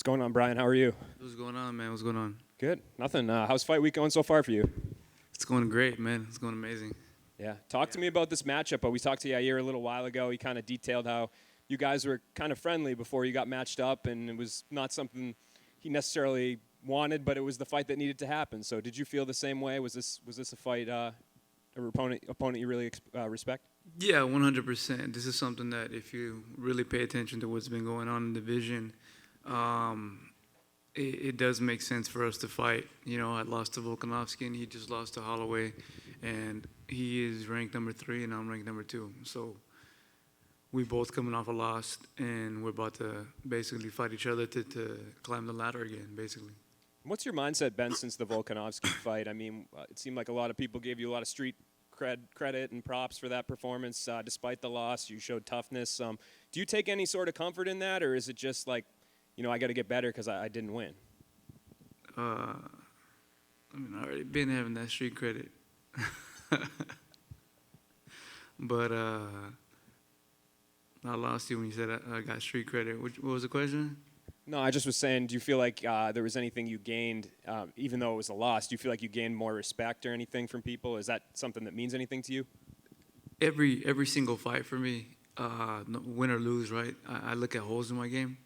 going on, Brian? How are you? What's going on, man? What's going on? Good. Nothing. How's fight week going so far for you? It's going great, man. It's going amazing. Yeah. Talk to me about this matchup. But we talked to Yair a little while ago. He kind of detailed how you guys were kind of friendly before you got matched up, and it was not something he necessarily wanted, but it was the fight that needed to happen. So did you feel the same way? Was this a fight, an opponent you really respect? Yeah, 100%. This is something that if you really pay attention to what's been going on in the division, it does make sense for us to fight. You know, I lost to Volkanovski, and he just lost to Holloway, and he is ranked number 3, and I'm ranked number 2. So we both coming off a loss, and we're about to basically fight each other to climb the ladder again, basically. What's your mindset been since the Volkanovski fight? I mean, it seemed like a lot of people gave you a lot of street credit and props for that performance. Despite the loss, you showed toughness. Do you take any sort of comfort in that, or is it just like, you know, I got to get better because I didn't win? I mean, I already been having that street credit. But I lost you when you said I got street credit. What was the question? No, I just was saying, do you feel like there was anything you gained, even though it was a loss? Do you feel like you gained more respect or anything from people? Is that something that means anything to you? Every single fight for me, win or lose, right? I look at holes in my game.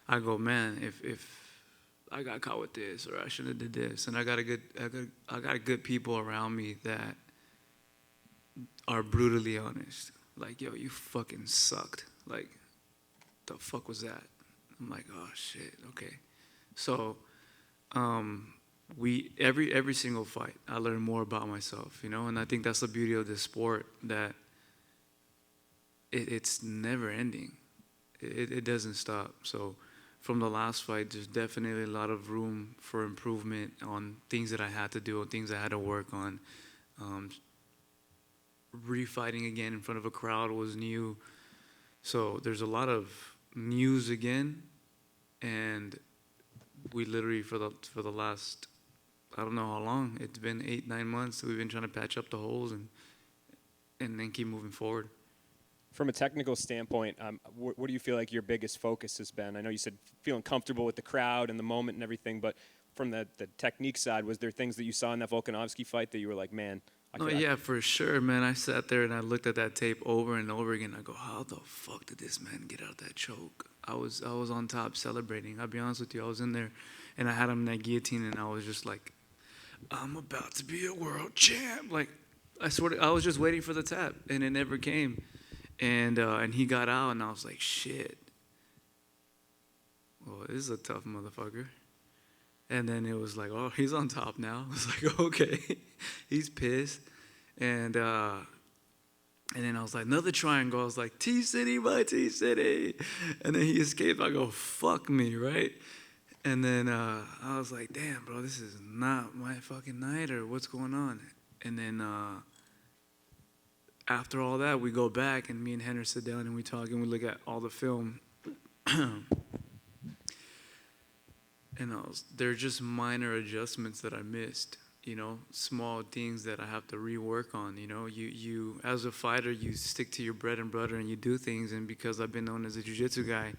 I go, man, if I got caught with this, or I shouldn't have did this, and I got good people around me that are brutally honest. Like, yo, you fucking sucked. Like, the fuck was that? I'm like, oh shit, okay. So, every single fight, I learn more about myself, you know, and I think that's the beauty of this sport, that it's never ending. It doesn't stop. So, from the last fight, there's definitely a lot of room for improvement on things that I had to do, on things I had to work on. Refighting again in front of a crowd was new. So there's a lot of news again, and we literally for the last, I don't know how long, it's been 8-9 months, we've been trying to patch up the holes and then keep moving forward. From a technical standpoint, what do you feel like your biggest focus has been? I know you said feeling comfortable with the crowd and the moment and everything, but from the technique side, was there things that you saw in that Volkanovski fight that you were like, man, yeah, for sure, man. I sat there and I looked at that tape over and over again. I go, how the fuck did this man get out that choke? I was on top celebrating. I'll be honest with you. I was in there and I had him in that guillotine, and I was just like, I'm about to be a world champ. Like, I swear I was just waiting for the tap, and it never came. And he got out, and I was like, shit. Well, this is a tough motherfucker. And then it was like, oh, he's on top now. I was like, okay, he's pissed. And then I was like, another triangle. I was like, T-City, my T-City. And then he escaped. I go, fuck me, right? And then I was like, damn, bro, this is not my fucking night, or what's going on? And then after all that, we go back, and me and Henry sit down, and we talk, and we look at all the film. And they're just minor adjustments that I missed, you know, small things that I have to rework on. You know, you as a fighter, you stick to your bread and butter and you do things. And because I've been known as a jiu-jitsu guy,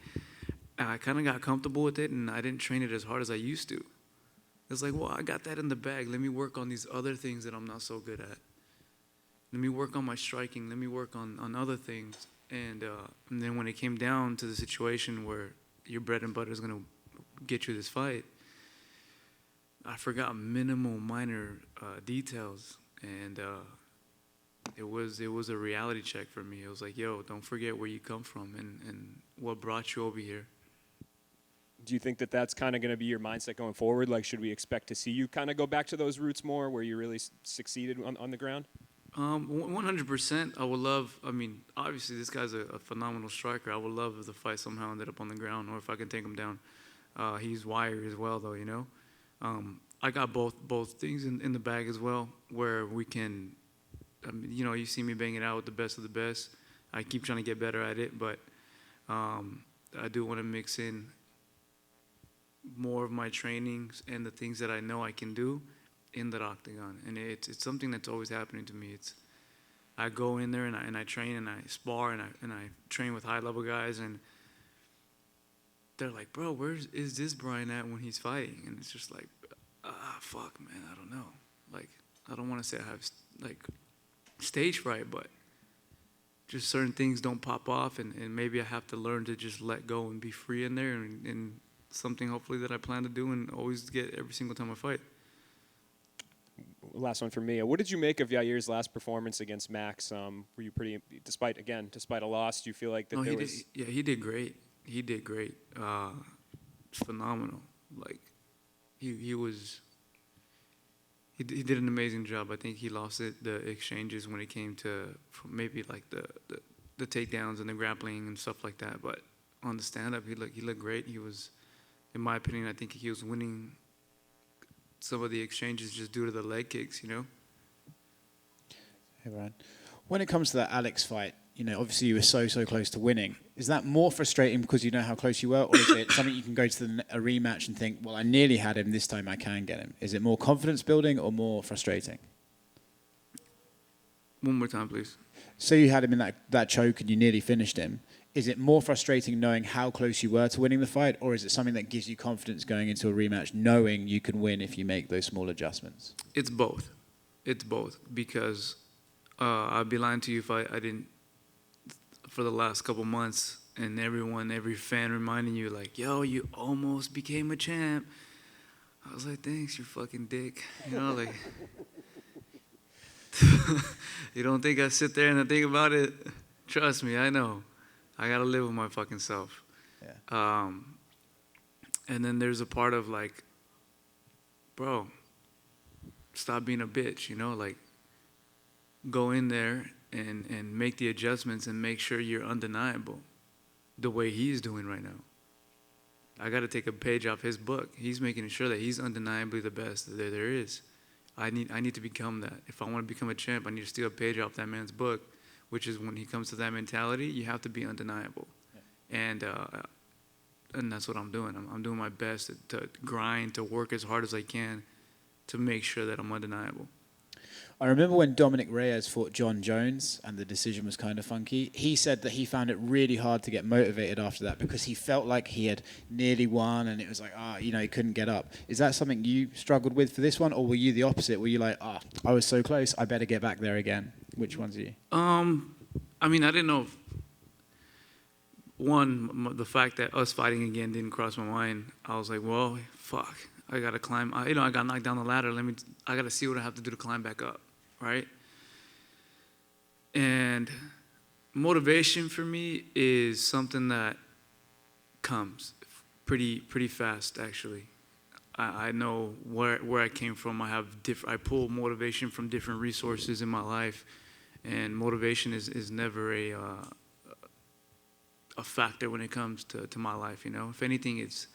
I kind of got comfortable with it, and I didn't train it as hard as I used to. It's like, well, I got that in the bag. Let me work on these other things that I'm not so good at. Let me work on my striking. Let me work on other things. And then when it came down to the situation where your bread and butter is going to get you this fight, I forgot minimal minor details, and it was a reality check for me. It was like, yo, don't forget where you come from and what brought you over here. Do you think that that's kind of going to be your mindset going forward? Like, should we expect to see you kind of go back to those roots more, where you really succeeded on the ground? 100%. I would love, I mean, obviously this guy's a phenomenal striker. I would love if the fight somehow ended up on the ground, or if I can take him down. He's wired as well, though, you know. I got both things in the bag as well, where we can, you know, you see me banging out with the best of the best. I keep trying to get better at it, but I do want to mix in more of my trainings and the things that I know I can do in the octagon. And it's something that's always happening to me. I go in there and I train and I spar and I train with high-level guys, and they're like, bro, where is this Brian at when he's fighting? And it's just like, fuck, man, I don't know. Like, I don't want to say I have like stage fright, but just certain things don't pop off, and maybe I have to learn to just let go and be free in there, and something hopefully that I plan to do and always get every single time I fight. Last one for me. What did you make of Yair's last performance against Max? Were you pretty, despite a loss, do you feel like that there was... He did great. He did great. Phenomenal. Like, he did an amazing job. I think he lost the exchanges when it came to maybe like the takedowns and the grappling and stuff like that. But on the stand-up, he looked great. He was, in my opinion, I think he was winning some of the exchanges just due to the leg kicks, you know? Hey, Brian. When it comes to that Alex fight, you know, obviously you were so close to winning. Is that more frustrating because you know how close you were, or is it something you can go to a rematch and think, well, I nearly had him, this time I can get him? Is it more confidence building or more frustrating? One more time, please. So you had him in that choke and you nearly finished him. Is it more frustrating knowing how close you were to winning the fight, or is it something that gives you confidence going into a rematch, knowing you can win if you make those small adjustments? It's both. It's both, because I'd be lying to you if I didn't, for the last couple months, and every fan reminding you, like, yo, you almost became a champ. I was like, thanks, you fucking dick. You know, like, you don't think I sit there and I think about it? Trust me, I know. I gotta live with my fucking self. Yeah. And then there's a part of like, bro, stop being a bitch, you know? Like, go in there and make the adjustments and make sure you're undeniable the way he's doing right now. I got to take a page off his book. He's making sure that he's undeniably the best that there is. I need to become that. If I want to become a champ, I need to steal a page off that man's book, which is when he comes to that mentality, you have to be undeniable. Yeah. And that's what I'm doing. I'm doing my best to grind, to work as hard as I can to make sure that I'm undeniable. I remember when Dominic Reyes fought John Jones and the decision was kind of funky. He said that he found it really hard to get motivated after that because he felt like he had nearly won and it was like, you know, he couldn't get up. Is that something you struggled with for this one, or were you the opposite? Were you like, I was so close, I better get back there again? Which ones are you? I mean, I didn't know if, the fact that us fighting again didn't cross my mind. I was like, well, fuck, I got to climb. I got knocked down the ladder. I got to see what I have to do to climb back up. Right? And motivation for me is something that comes pretty fast, actually. I know where I came from. I pull motivation from different resources in my life, and motivation is never a factor when it comes to my life. You know, if anything, it's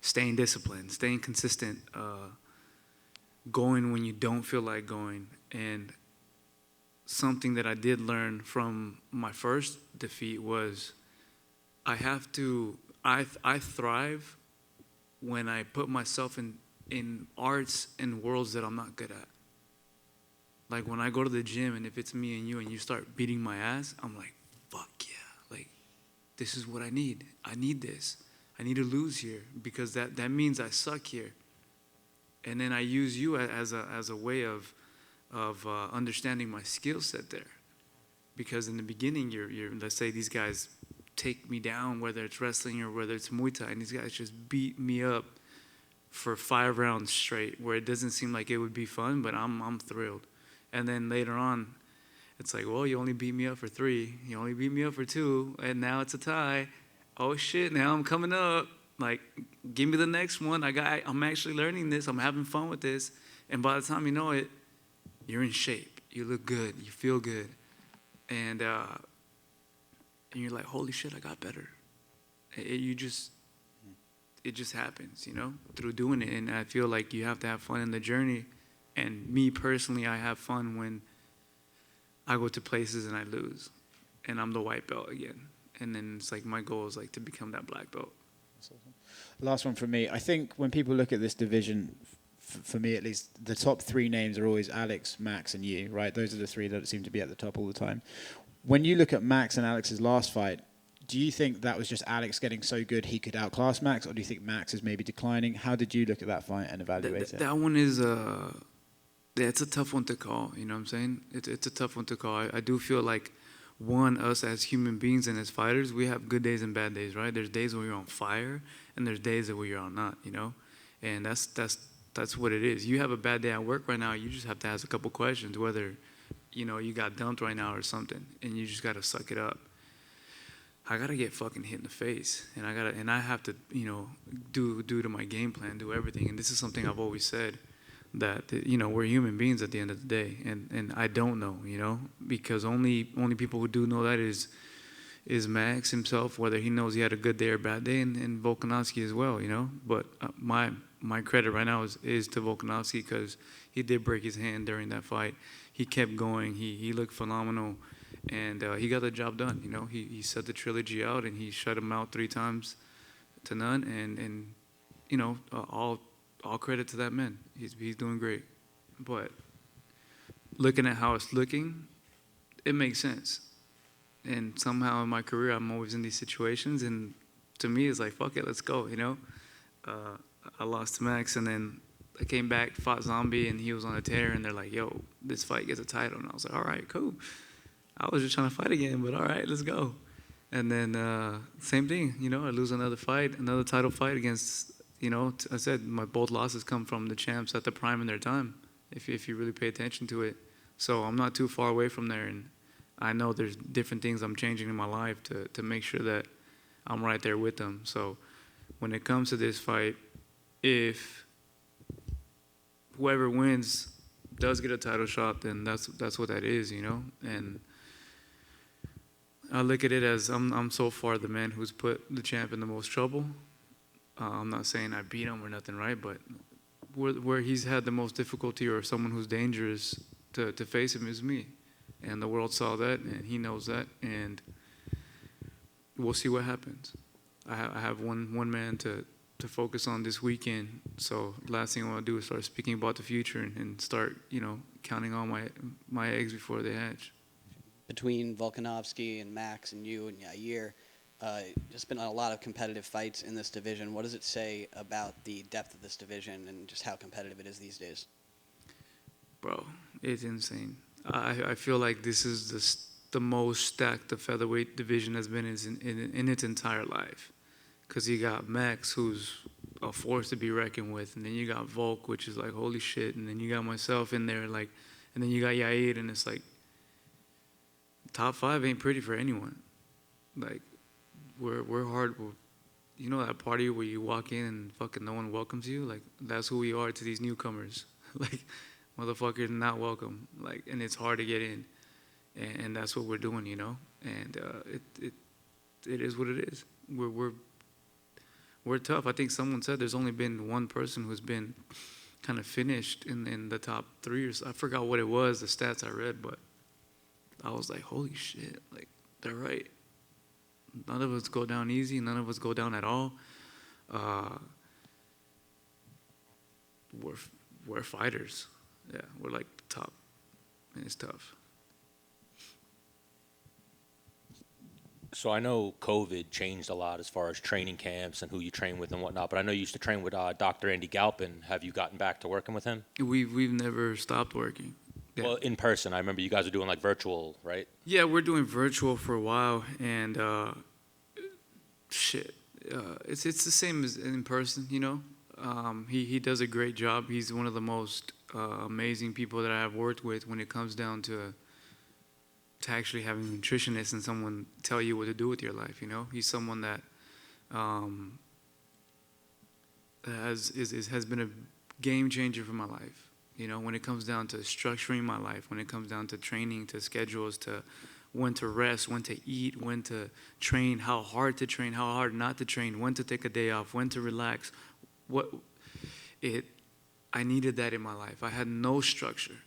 staying disciplined, staying consistent, going when you don't feel like going. And something that I did learn from my first defeat was I thrive when I put myself in arts and worlds that I'm not good at. Like when I go to the gym and if it's me and you start beating my ass, I'm like, fuck yeah. Like, this is what I need. I need this. I need to lose here because that means I suck here. And then I use you as a way of understanding my skill set there, because in the beginning, you're let's say these guys take me down, whether it's wrestling or whether it's Muay Thai, and these guys just beat me up for 5 rounds straight, where it doesn't seem like it would be fun, but I'm thrilled. And then later on, it's like, well, you only beat me up for 3, you only beat me up for 2, and now it's a tie. Oh shit! Now I'm coming up. Like, give me the next one. I'm actually learning this. I'm having fun with this, and by the time you know it, you're in shape, you look good, you feel good, and you're like, holy shit, I got better. It just happens, you know, through doing it. And I feel like you have to have fun in the journey. And me personally, I have fun when I go to places and I lose, and I'm the white belt again. And then it's like my goal is like to become that black belt. Last one from me. I think when people look at this division, for me at least, the top 3 names are always Alex, Max, and you, right? Those are the 3 that seem to be at the top all the time. When you look at Max and Alex's last fight, Do you think that was just Alex getting so good he could outclass Max, or do you think Max is maybe declining? How did you look at that fight and evaluate it? That one is it's a tough one to call. You know what I'm saying? It's a tough one to call. I do feel like us as human beings and as fighters, we have good days and bad days, right? There's days where you're on fire, and there's days where you're on not. You know, and that's what it is. You have a bad day at work right now. You just have to ask a couple questions whether, you got dumped right now or something, and you just gotta suck it up. I gotta get fucking hit in the face, and I have to, do to my game plan, do everything. And this is something I've always said, that we're human beings at the end of the day, and I don't know, because only people who do know that is Max himself, whether he knows he had a good day or bad day, and Volkanovski as well, But my credit right now is to Volkanovski, because he did break his hand during that fight. He kept going. He looked phenomenal. And he got the job done. He set the trilogy out, and he shut him out 3 times to none. And all credit to that man. He's doing great. But looking at how it's looking, it makes sense. And somehow in my career, I'm always in these situations, and to me, it's like, fuck it, let's go. I lost to Max, and then I came back, fought Zombie, and he was on a tear, and they're like, yo, this fight gets a title. And I was like, all right, cool. I was just trying to fight again, but all right, let's go. And then same thing, I lose another fight, another title fight against, I said my both losses come from the champs at the prime in their time, if you really pay attention to it. So I'm not too far away from there, and I know there's different things I'm changing in my life to make sure that I'm right there with them. So when it comes to this fight, if whoever wins does get a title shot, then that's what that is, And I look at it as I'm so far the man who's put the champ in the most trouble. I'm not saying I beat him or nothing, right? But where he's had the most difficulty, or someone who's dangerous to face him, is me. And the world saw that, and he knows that, and we'll see what happens. I have one man to focus on this weekend. So last thing I want to do is start speaking about the future and start, counting all my eggs before they hatch. Between Volkanovski and Max and you and Yair, just been a lot of competitive fights in this division. What does it say about the depth of this division and just how competitive it is these days? Bro, it's insane. I feel like this is the most stacked the featherweight division has been in its entire life. Because you got Max, who's a force to be reckoned with, and then you got Volk, which is like, holy shit, and then you got myself in there, like, and then you got Yair, and it's like, top 5 ain't pretty for anyone. Like, we're hard. That party where you walk in and fucking no one welcomes you? Like, that's who we are to these newcomers. Like, motherfuckers not welcome. Like, and it's hard to get in. And that's what we're doing, And it is what it is. We're tough. I think someone said there's only been one person who's been kind of finished in the top 3 or so. I forgot what it was, the stats I read, but I was like, holy shit, like, they're right. None of us go down easy. None of us go down at all. We're fighters. Yeah, we're like top, and it's tough. So I know COVID changed a lot as far as training camps and who you train with and whatnot, but I know you used to train with Dr. Andy Galpin. Have you gotten back to working with him? We've never stopped working. Yeah. Well, in person. I remember you guys were doing like virtual, right? Yeah, we're doing virtual for a while, and it's the same as in person, He does a great job. He's one of the most amazing people that I have worked with when it comes down to actually having a nutritionist and someone tell you what to do with your life. He's someone that has been a game changer for my life. When it comes down to structuring my life, when it comes down to training, to schedules, to when to rest, when to eat, when to train, how hard to train, how hard not to train, when to take a day off, when to relax. I needed that in my life. I had no structure.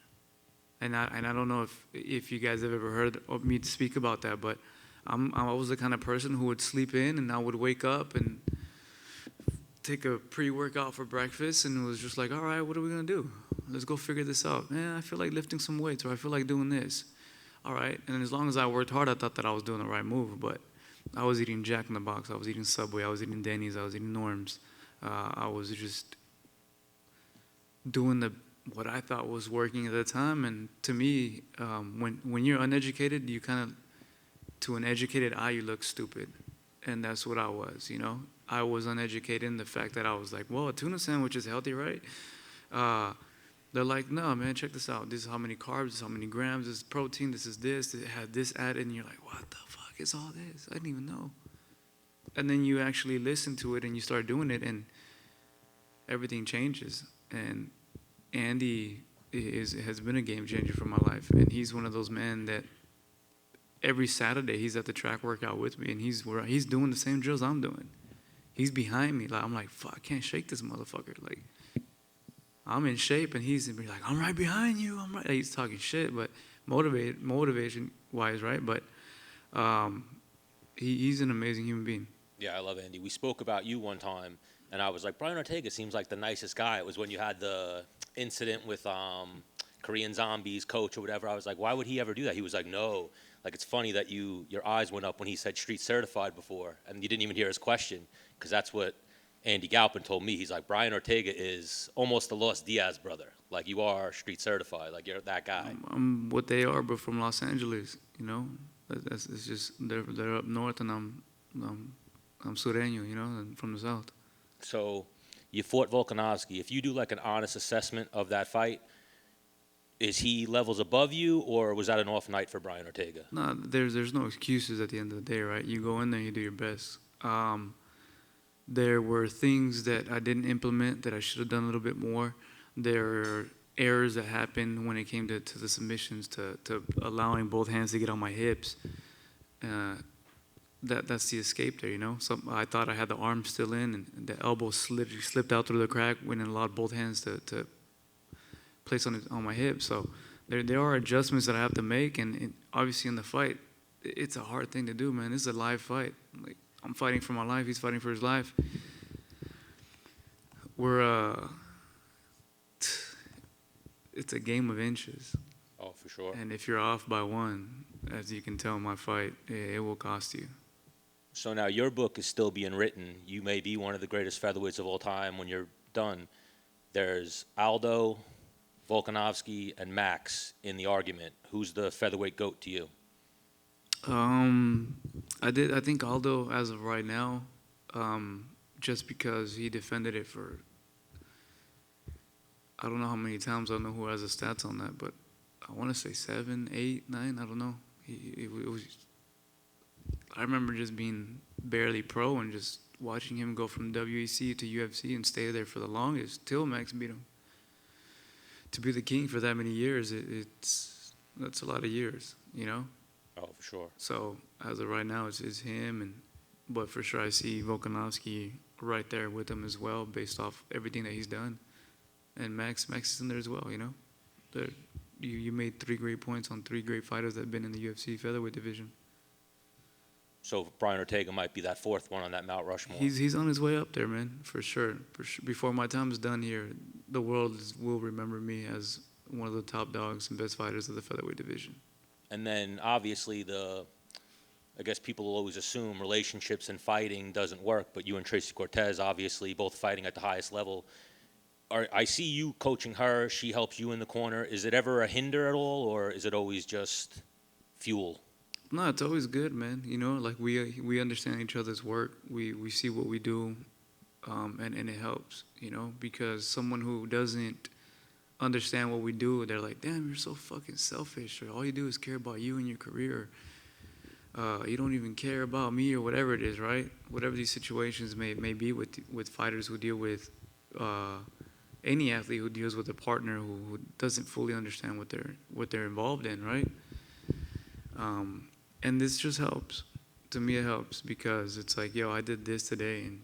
And I don't know if you guys have ever heard of me speak about that, but I was the kind of person who would sleep in, and I would wake up and take a pre-workout for breakfast, and it was just like, all right, what are we going to do? Let's go figure this out. I feel like lifting some weights, or I feel like doing this. All right. And as long as I worked hard, I thought that I was doing the right move. But I was eating Jack in the Box, I was eating Subway, I was eating Denny's, I was eating Norm's. I was just doing what I thought was working at the time. And to me, when you're uneducated, you kind of, to an educated eye, you look stupid. And that's what I was, you know. I was uneducated in the fact that I was like, well, a tuna sandwich is healthy, right? They're like, no, man, check this out. This is how many carbs, this is how many grams, this is protein, this is this, it had this added. And you're like, what the fuck is all this? I didn't even know. And then you actually listen to it and you start doing it and everything changes. And Andy has been a game changer for my life. And he's one of those men that every Saturday he's at the track workout with me and he's doing the same drills I'm doing. He's behind me. Like, I'm like, fuck, I can't shake this motherfucker. Like, I'm in shape and he's like, I'm right behind you. I'm right. Like, he's talking shit, but motivation wise, right? But he's an amazing human being. Yeah, I love Andy. We spoke about you one time, and I was like, Brian Ortega seems like the nicest guy. It was when you had the incident with Korean Zombies coach or whatever. I was like, why would he ever do that? He was like, no. Like, it's funny that your eyes went up when he said street certified before, and you didn't even hear his question, because that's what Andy Galpin told me. He's like, Brian Ortega is almost the Los Diaz brother. Like, you are street certified. Like, you're that guy. I'm what they are, but from Los Angeles, you know? It's just, they're up north, and I'm Sureño, you know, and from the south. So you fought Volkanovski. If you do like an honest assessment of that fight, is he levels above you, or was that an off night for Brian Ortega? No, there's no excuses at the end of the day, right? You go in there, you do your best. There were things that I didn't implement that I should have done a little bit more. There are errors that happened when it came to the submissions, to allowing both hands to get on my hips. That's the escape there, you know. So I thought I had the arm still in, and the elbow slipped out through the crack when it allowed both hands to place on my hip. So there are adjustments that I have to make, and obviously in the fight, it's a hard thing to do, man. This is a live fight. Like, I'm fighting for my life. He's fighting for his life. It's a game of inches. Oh, for sure. And if you're off by one, as you can tell in my fight, it will cost you. So now your book is still being written. You may be one of the greatest featherweights of all time when you're done. There's Aldo, Volkanovski, and Max in the argument. Who's the featherweight GOAT to you? I think Aldo, as of right now, just because he defended it for, I don't know how many times, I don't know who has the stats on that, but I want to say 7, 8, 9, I don't know. It was, I remember just being barely pro and just watching him go from WEC to UFC and stay there for the longest till Max beat him. To be the king for that many years, that's a lot of years, you know? Oh, for sure. So as of right now, it's him, but for sure I see Volkanovski right there with him as well, based off everything that he's done. And Max is in there as well, you know? You made 3 great points on 3 great fighters that have been in the UFC featherweight division. So Brian Ortega might be that 4th one on that Mount Rushmore. He's on his way up there, man, for sure. Before my time is done here, the world will remember me as one of the top dogs and best fighters of the featherweight division. And then obviously I guess people will always assume relationships and fighting doesn't work, but you and Tracy Cortez obviously both fighting at the highest level. I see you coaching her. She helps you in the corner. Is it ever a hinder at all, or is it always just fuel? No, it's always good, man. You know, like we understand each other's work. We see what we do, and it helps, you know, because someone who doesn't understand what we do, they're like, damn, you're so fucking selfish, or all you do is care about you and your career. You don't even care about me, or whatever it is, right? Whatever these situations may be with fighters who deal with any athlete who deals with a partner who doesn't fully understand what they're involved in, right? And this just helps. To me, it helps because it's like, yo, I did this today, and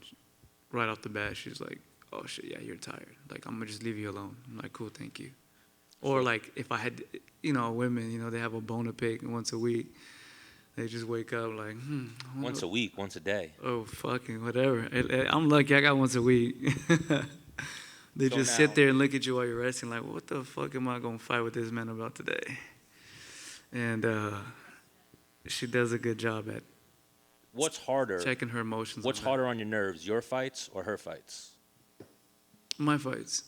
right off the bat, she's like, oh shit, yeah, you're tired. Like, I'm gonna just leave you alone. I'm like, cool, thank you. Or like, if I had, you know, women, you know, they have a bone to pick once a week. They just wake up like, Once a week, once a day. Oh, fucking whatever. I'm lucky I got once a week. They So just now- sit there and look at you while you're resting like, what the fuck am I going to fight with this man about today? And she does a good job at What's harder? checking her emotions. What's on that. harder on your nerves, your fights or her fights? My fights.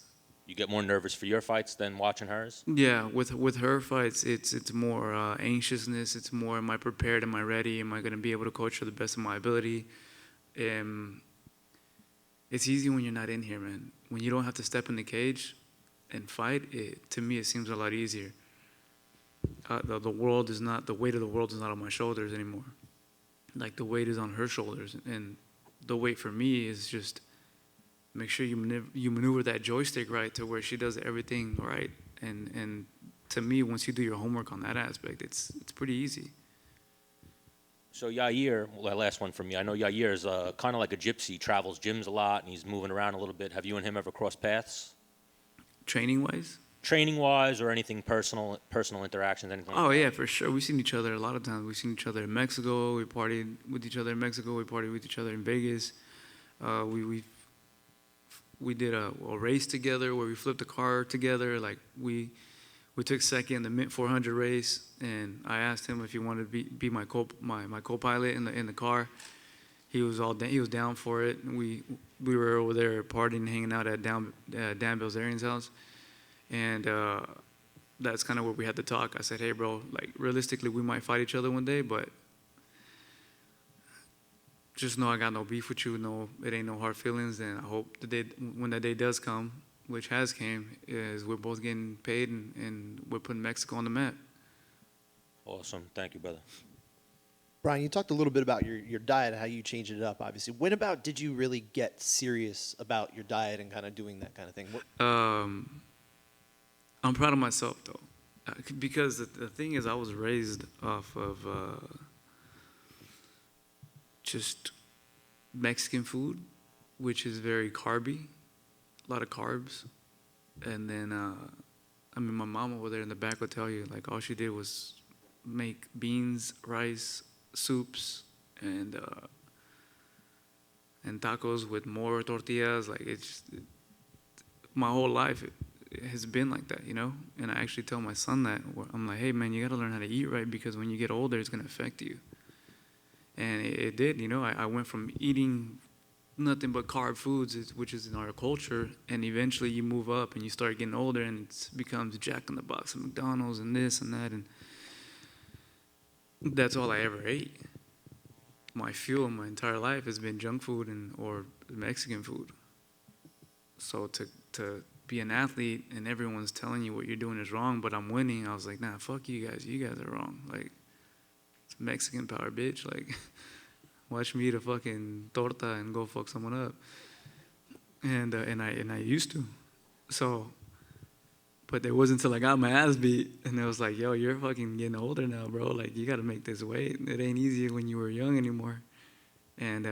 You get more nervous for your fights than watching hers? Yeah, with her fights, it's more anxiousness. It's more, am I prepared? Am I ready? Am I going to be able to coach her the best of my ability? It's easy when you're not in here, man. When you don't have to step in the cage and fight, to me, it seems a lot easier. The world is not, the weight of the world is not on my shoulders anymore. Like, the weight is on her shoulders. And the weight for me is just make sure you maneuver that joystick right to where she does everything right. And to me, once you do your homework on that aspect, it's pretty easy. So Yair, well, that last one from me. I know Yair is kind of like a gypsy, travels gyms a lot, and he's moving around a little bit. Have you and him ever crossed paths? Training-wise? Training-wise or anything personal interactions, anything Oh, like that? yeah, for sure. We've seen each other a lot of times. We've seen each other in Mexico. We partied with each other in Mexico. We partied with each other in Vegas. We did a race together where we flipped a car together. Like, we took second in the Mint 400 race, and I asked him if he wanted to be my co-pilot in the car. He was down for it. And we were over there partying, hanging out at Dan Bilzerian's house, and that's kind of where we had to talk. I said, hey, bro, like, realistically, we might fight each other one day, but just know I got no beef with you. No, it ain't no hard feelings. And I hope when that day does come, which has came, is we're both getting paid and we're putting Mexico on the map. Awesome. Thank you, brother. Brian, you talked a little bit about your diet, how you changed it up, obviously. When about did you really get serious about your diet and kind of doing that kind of thing? I'm proud of myself, though, because the thing is, I was raised off of just Mexican food, which is very carby, a lot of carbs. And then, my mom over there in the back would tell you, like, all she did was make beans, rice, soups, and tacos with more tortillas. Like, my whole life it has been like that, you know? And I actually tell my son that. I'm like, hey, man, you got to learn how to eat right, because when you get older, it's going to affect you. And it did, you know. I went from eating nothing but carb foods, which is in our culture, and eventually you move up and you start getting older, and it becomes Jack in the Box and McDonald's and this and that, and that's all I ever ate. My fuel my entire life has been junk food or Mexican food. So to be an athlete and everyone's telling you what you're doing is wrong, but I'm winning, I was like, nah, fuck you guys. You guys are wrong. Like, it's Mexican power, bitch. Like, watch me eat a fucking torta and go fuck someone up. And I used to. So, but it wasn't until I got my ass beat, and it was like, yo, you're fucking getting older now, bro. Like, you got to make this weight. It ain't easy when you were young anymore. And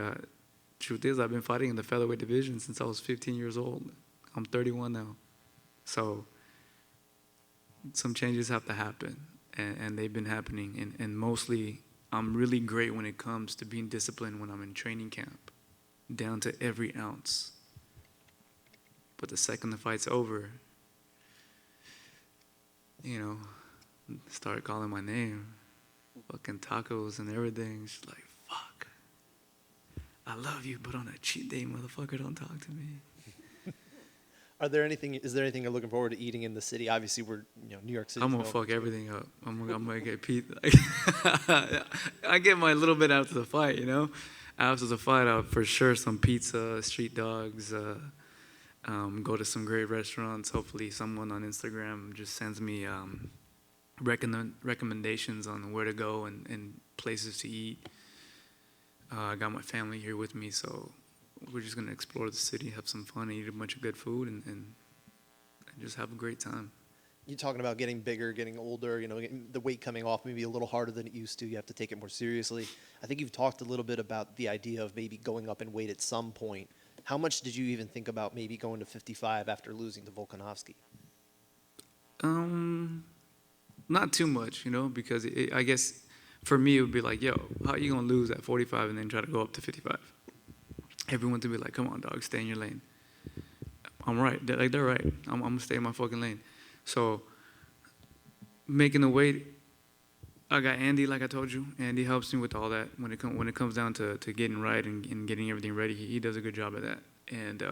truth is, I've been fighting in the featherweight division since I was 15 years old. I'm 31 now. So some changes have to happen, and they've been happening. And mostly, I'm really great when it comes to being disciplined when I'm in training camp, down to every ounce. But the second the fight's over, you know, start calling my name, fucking tacos and everything. She's like, fuck, I love you, but on a cheat day, motherfucker, don't talk to me. Is there anything you're looking forward to eating in the city? Obviously, we're New York City. I'm gonna fuck everything up. I'm gonna get pizza. I get my little bit after the fight, you know. After the fight, I'll for sure some pizza, street dogs. Go to some great restaurants. Hopefully, someone on Instagram just sends me recommendations on where to go and places to eat. I got my family here with me, so we're just gonna explore the city, have some fun, eat a bunch of good food, and just have a great time. You're talking about getting bigger, getting older, getting the weight coming off maybe a little harder than it used to. You have to take it more seriously. I think you've talked a little bit about the idea of maybe going up in weight at some point. How much did you even think about maybe going to 55 after losing to Volkanovski? Not too much, because I guess for me it would be like, yo, how are you gonna lose at 45 and then try to go up to 55? Everyone to be like, come on, dog, stay in your lane. I'm right. They're right. I'm gonna stay in my fucking lane. So making the weight I got Andy, like I told you. Andy helps me with all that when it comes down to getting right and getting everything ready. He does a good job of that, and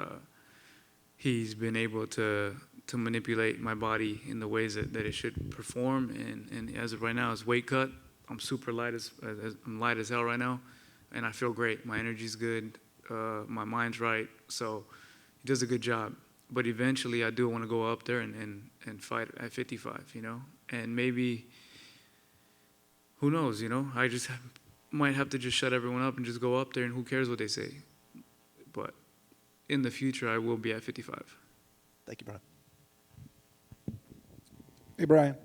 he's been able to manipulate my body in the ways that it should perform. And as of right now, it's weight cut. I'm super light I'm light as hell right now, and I feel great. My energy's good, my mind's right. So he does a good job. But eventually, I do want to go up there and fight at 55. And maybe. Who knows, I just might have to just shut everyone up and just go up there, and who cares what they say. But in the future, I will be at 55. Thank you, Brian. Hey, Brian.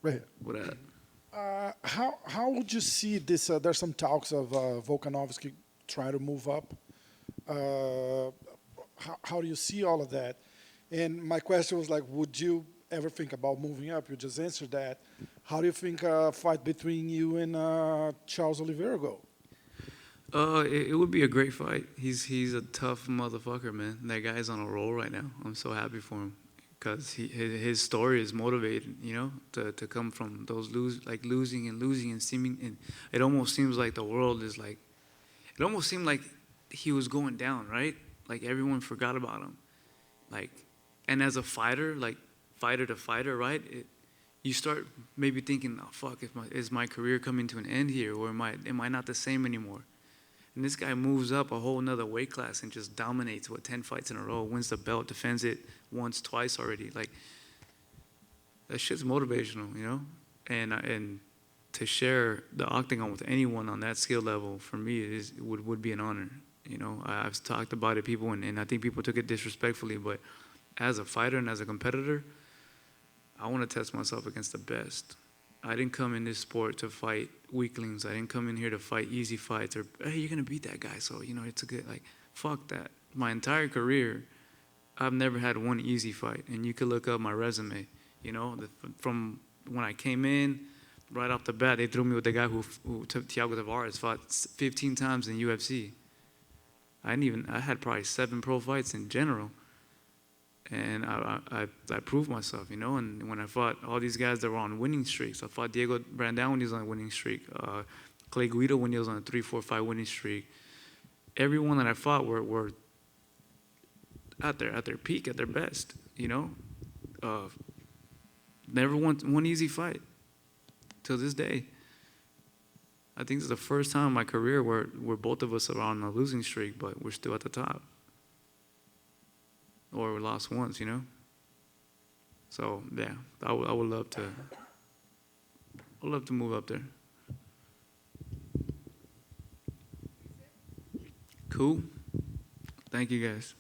Right here. What up? How would you see this? There's some talks of Volkanovski trying to move up. How do you see all of that? And my question was like, would you ever think about moving up? You just answered that. How do you think a fight between you and Charles Oliveira go? It would be a great fight. He's a tough motherfucker, man. That guy's on a roll right now. I'm so happy for him because his story is motivated, to come from those losing and seeming. And it almost seems like the world is like. It almost seemed like he was going down, right? Like everyone forgot about him, and as a fighter, fighter to fighter, right? You start maybe thinking, oh fuck, is my career coming to an end here, or am I not the same anymore? And this guy moves up a whole nother weight class and just dominates 10 fights in a row, wins the belt, defends it once, twice already. That shit's motivational, And to share the octagon with anyone on that skill level for me would be an honor. I've talked about it, people, and I think people took it disrespectfully, but as a fighter and as a competitor, I want to test myself against the best. I didn't come in this sport to fight weaklings. I didn't come in here to fight easy fights or, hey, you're going to beat that guy, so, it's a good, fuck that. My entire career, I've never had one easy fight, and you could look up my resume, from when I came in, right off the bat, they threw me with the guy who Thiago Tavares fought 15 times in UFC. I had probably 7 pro fights in general. And I proved myself, and when I fought all these guys that were on winning streaks, I fought Diego Brandão when he was on a winning streak, Clay Guida when he was on a 3-4-5 winning streak. Everyone that I fought were at their peak, at their best, Never one easy fight till this day. I think this is the first time in my career where both of us are on a losing streak, but we're still at the top. Or we lost once, So yeah, I would love to. I'd love to move up there. Cool. Thank you guys.